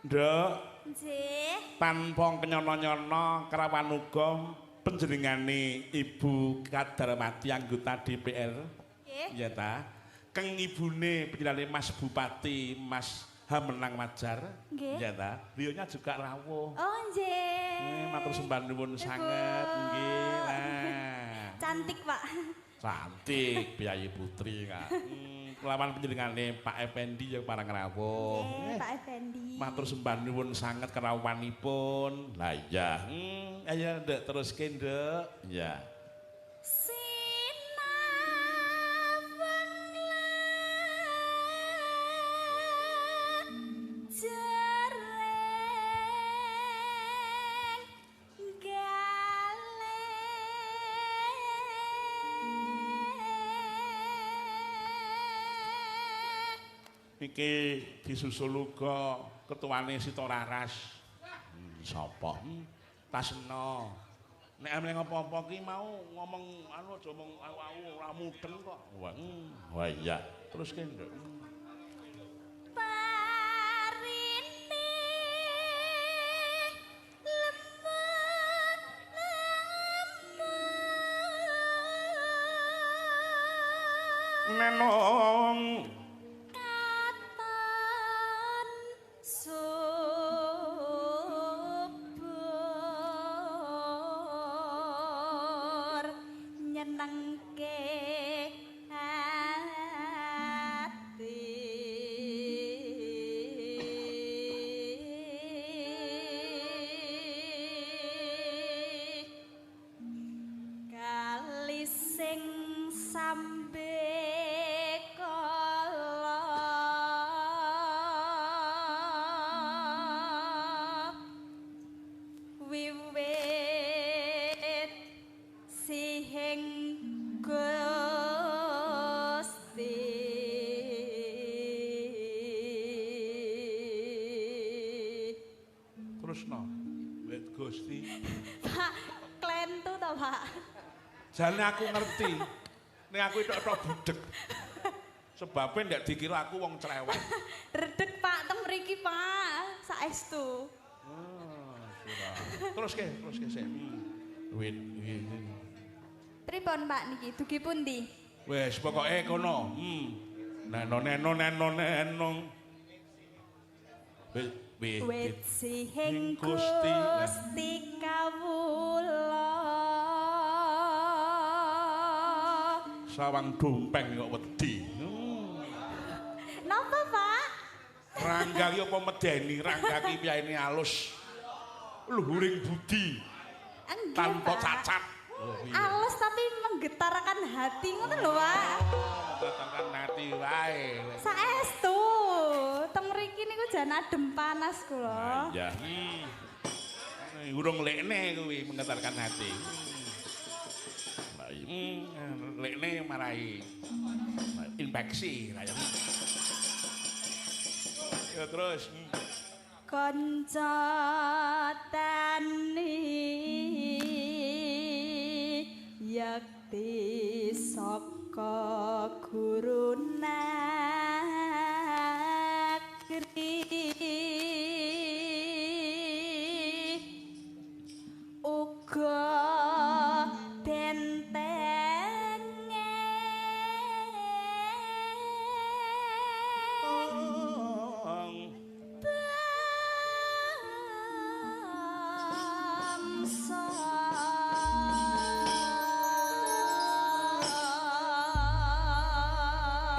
Nduk. Nggih. Tanpa kenyono-nyono kerawan uga panjenengane Ibu Kadarmati anggota DPR. Nggih. Iya ta. Keng ibune panjenengane Mas Bupati Mas Hamenang Majar. Nggih. Iya ta. Beliaunya juga rawuh. Oh nggih. Matur sembah nuwun sanget nggih. Nah. Cantik, Pak. Cantik Biayi Putri Kak. Kelawan panjenengane Pak Effendi yang parang rawuh. Nggih, Pak Effendi. Matur sembah nuwun sanget kerawanipun. Lah iya. Ayo Nduk teruske Nduk. Iya. Iki disusul uga ketuane Sito Raras. Sapa? Tasena. Nek amene ngopo-opo ki mau ngomong anu aja ngomong ora mudeng kok. Wah iya. Terus ki Nduk. Nenong jane aku ngerti. Nek aku tok budek. Sebabnya ndak dikira aku wong cerewet. Redeg Pak, teng mriki Pak. Saestu. Terus ke sik. Wit. Pripun Pak niki? Dugi pundi? Wis pokoke kono. Neno. Wit sihing Gusti kawula. Sawang dompeng kok wedi. Napa, Pak? Rangga ki apa medeni, Rangga ki piyane alus. Luhuring budi. Tanpa cacat. Alus tapi menggetarkan hati ngoten lho, Pak. Menggetarkan hati wae. Saestu. Teng mriki niku jan adem panas kula. Iya. Urung lekne kuwi menggetarkan hati. Lekne marai infeksi kaya. Ya terus. Kanca tani yakti saka guru negeri uga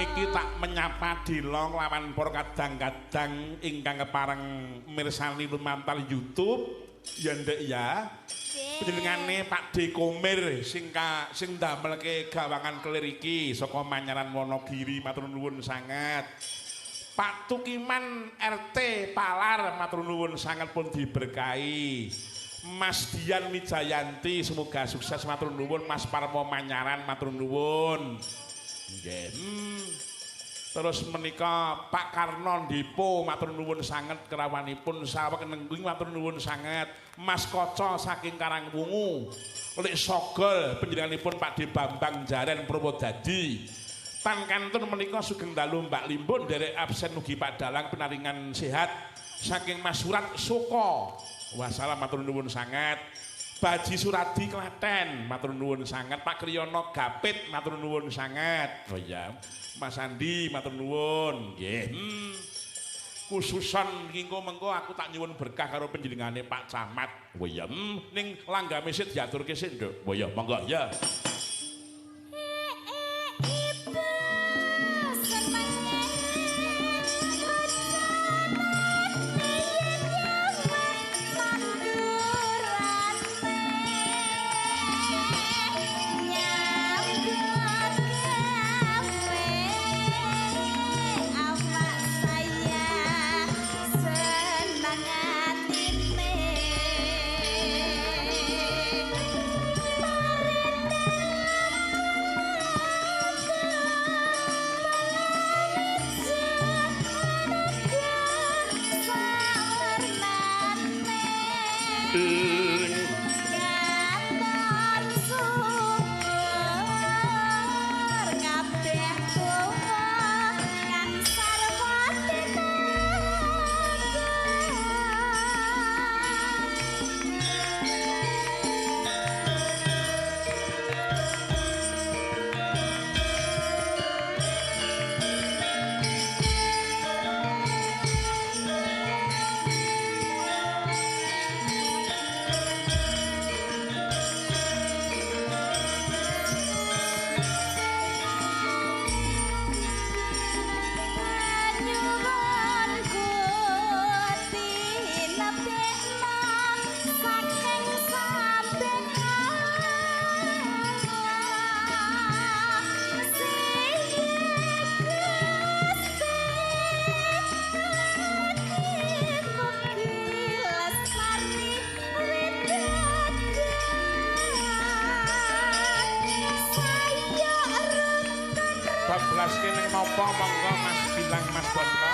iki tak menyapa Dilong lawan para kadang-kadang ingkang kepareng mirsani lumantar YouTube ya ndek ya. Panjenengane Pak D Komir sing ndamelke gawangan kelir iki saka Manyaran Wonogiri matur nuwun sanget. Pak Tukiman RT Palar matur nuwun sanget pun diberkahi. Mas Dian Mijayanti semoga sukses matur nuwun. Mas Parmo Manyaran matur nuwun. Nggih. Terus menika Pak Karno Dipo matur nuwun sanget kerawanipun saweg nenggung matur nuwun sanget. Mas Koco saking Karangwungu. Lik Sogol panjenenganipun Pak D Bambang Jaren Purwodadi. Tan kantun menika sugeng dalu Mbak Limbun nderek absen ugi Pak Dalang penaringan sehat saking Mas Surat Soko. Wassalam matur nuwun sangat. Baji Suradi Klaten matur nuwun sangat. Pak Kriyono Gapit matur nuwun sangat. Oh iya, Mas Andi matur nuwun. Nggih. Khususan engko mengko aku tak nyuwun berkah karo panjenengane Pak Camat. Oh iya, ning langgame sik diaturke sik, Nduk. Oh iya, monggo ya. Bablas kene napa monggo Mas Gilang Mas Botro.